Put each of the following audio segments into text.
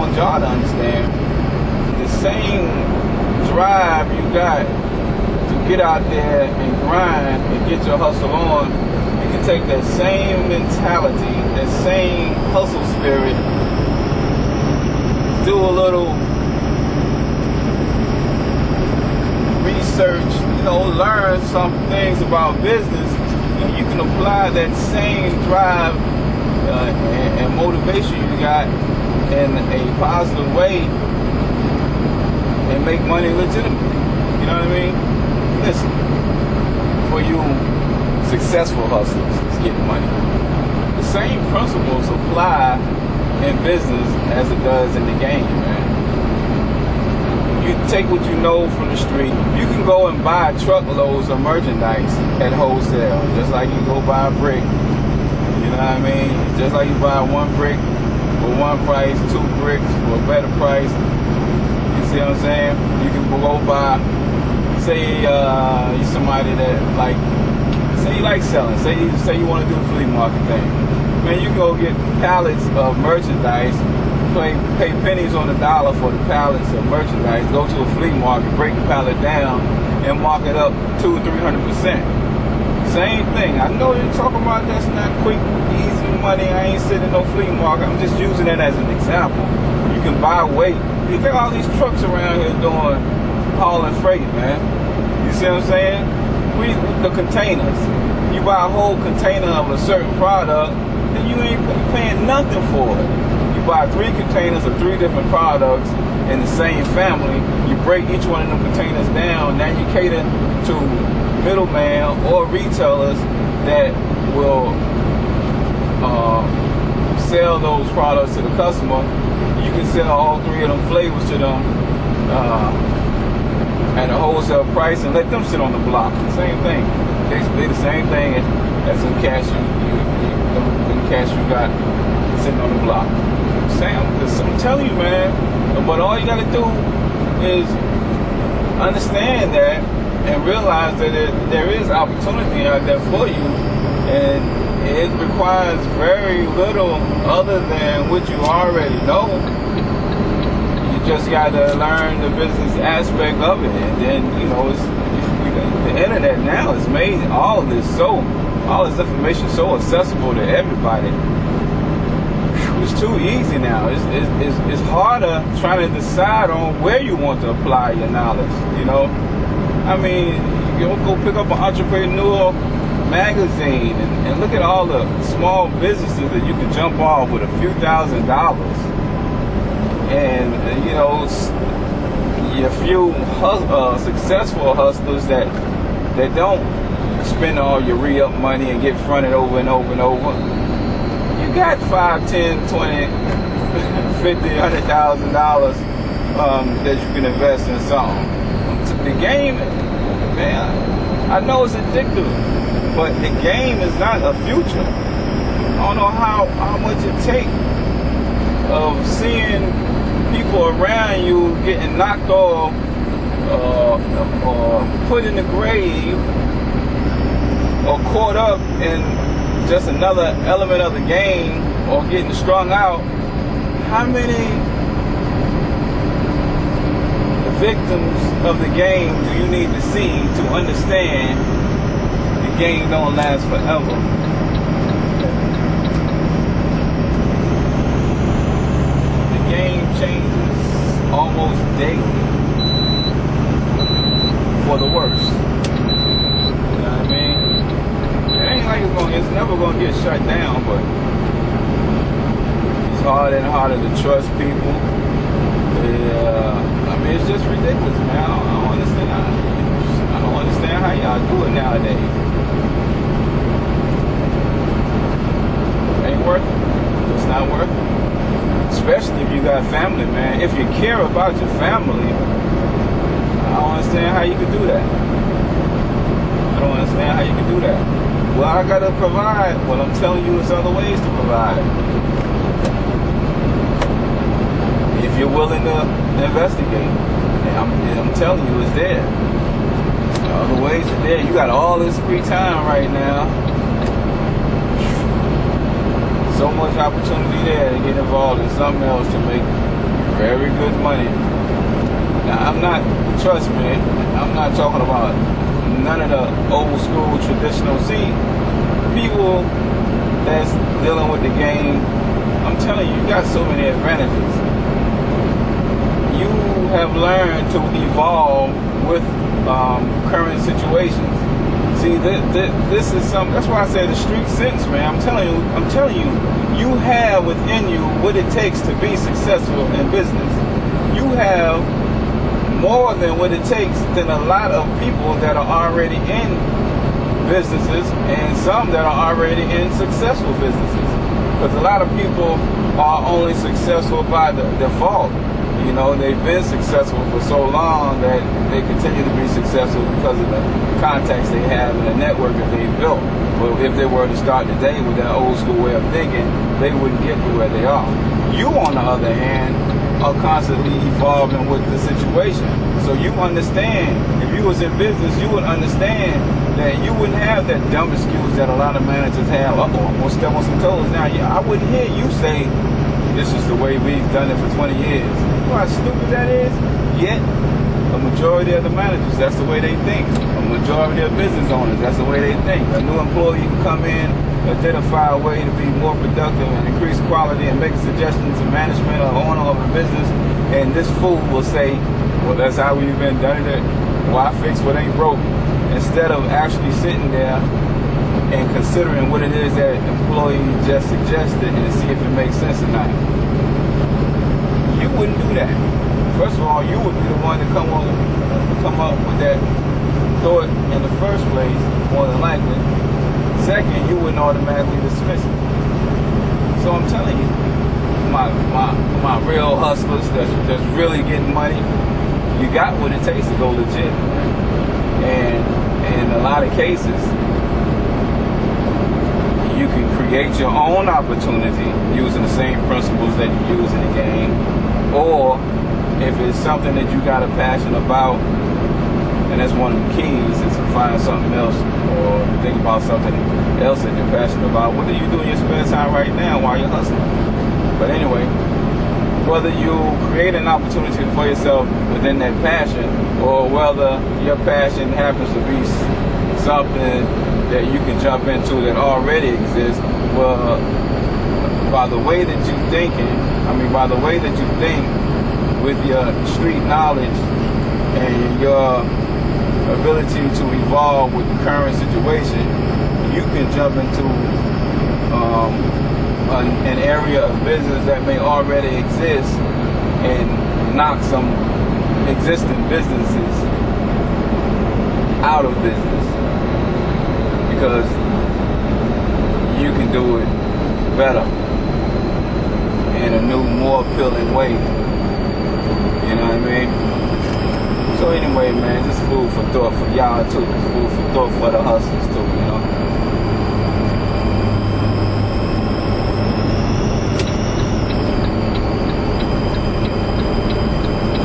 want y'all to understand, the same drive you got to get out there and grind and get your hustle on, you can take that same mentality, that same hustle spirit, do a little research, learn some things about business, and you can apply that same drive and motivation you got in a positive way and make money legitimately. You know what I mean? Listen, for you successful hustlers that's getting money, the same principles apply in business as it does in the game, man. You take what you know from the street. You can go and buy truckloads of merchandise at wholesale, just like you go buy a brick. You know what I mean? Just like you buy one brick for one price, two bricks for a better price. You see what I'm saying? You can go buy, say you're somebody that say you like selling. Say you want to do a flea market thing. Man, you can go get pallets of merchandise, pay pennies on the dollar for the pallets of merchandise, go to a flea market, break the pallet down, and mark it up 200 or 300%. Same thing. I know you're talking about that's not quick, easy money. I ain't sitting in no flea market. I'm just using it as an example. You can buy weight. You think all these trucks around here doing hauling freight, man. You see what I'm saying? The containers. You buy a whole container of a certain product, then you ain't paying nothing for it. You buy 3 containers of 3 different products in the same family. You break each one of them containers down. Now you cater to middlemen or retailers that will sell those products to the customer. You can sell all 3 of them flavors to them at a wholesale price and let them sit on the block. Same thing. Basically the same thing as some cash you got sitting on the block. I'm telling you, man. But all you gotta do is understand that and realize that there is opportunity out there for you, and it requires very little other than what you already know. You just gotta learn the business aspect of it, and then the internet now has made all this information so accessible to everybody. It's too easy now. It's harder trying to decide on where you want to apply your knowledge. I mean, you go pick up an entrepreneur magazine and look at all the small businesses that you can jump off with a few $1,000s, and your few successful hustlers that don't spend all your re-up money and get fronted over and over and over. You got $5, $10, $20, $50, $100,000 that you can invest in something. The game, man, I know it's addictive, but the game is not a future. I don't know how much it takes of seeing people around you getting knocked off or put in the grave or caught up in just another element of the game or getting strung out. How many victims of the game do you need to see to understand the game don't last forever? The game changes almost daily for the worse. You know what I mean? It ain't like it's never gonna get shut down, but it's harder and harder to trust people. I mean, it's just ridiculous, man. I don't understand I don't understand how y'all do it nowadays. It ain't worth it. It's not worth it. Especially if you got family, man. If you care about your family, I don't understand how you can do that. I don't understand how you can do that. Well, I gotta provide. Well, I'm telling you, there's other ways to provide. If you're willing to investigate, I'm telling you, it's there. The ways are there. You got all this free time right now. So much opportunity there to get involved in something else to make Very good money. Now, trust me, I'm not talking about none of the old school traditional. See, people that's dealing with the game, I'm telling you, you got so many advantages. You have learned to evolve with current situations. See, this is something. That's why I say the street sense, man. I'm telling you, you have within you what it takes to be successful in business. You have more than what it takes than a lot of people that are already in businesses and some that are already in successful businesses. Because a lot of people are only successful by the default. You know, they've been successful for so long that they continue to be successful because of the contacts they have and the network that they've built. But if they were to start today with that old school way of thinking, they wouldn't get to where they are. You, on the other hand, are constantly evolving with the situation. So you understand, if you was in business, you would understand that you wouldn't have that dumb excuse that a lot of managers have. I'm gonna step on some toes now. I wouldn't hear you say, this is the way we've done it for 20 years. You know how stupid that is? Yet, a majority of the managers, that's the way they think. A majority of business owners, that's the way they think. A new employee can come in, identify a way to be more productive and increase quality and make suggestions to management or owner of a business, and this fool will say, well, that's how we've been done it. Why fix what ain't broke? Instead of actually sitting there and considering what it is that employee just suggested and see if it makes sense or not. You wouldn't do that. First of all, you would be the one to come up with that thought in the first place, more than likely. Second, you wouldn't automatically dismiss it. So I'm telling you, my real hustlers that's really getting money, you got what it takes to go legit. And in a lot of cases, you can create your own opportunity using the same principles that you use in the game. Or if it's something that you got a passion about, and that's one of the keys, is to find something else or think about something else that you're passionate about. What do you do in your spare time right now while you're hustling? But anyway, whether you create an opportunity for yourself within that passion, or whether your passion happens to be something that you can jump into that already exists, well, by the way that you're thinking, by the way that you think with your street knowledge and your ability to evolve with the current situation, you can jump into an area of business that may already exist and knock some existing businesses out of business, because you can do it better in a new, more appealing way. You know what I mean? So anyway, man, just food for thought for y'all too. Food for thought for the hustlers too, you know.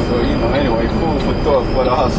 So, you know, anyway, food for thought for the hustlers.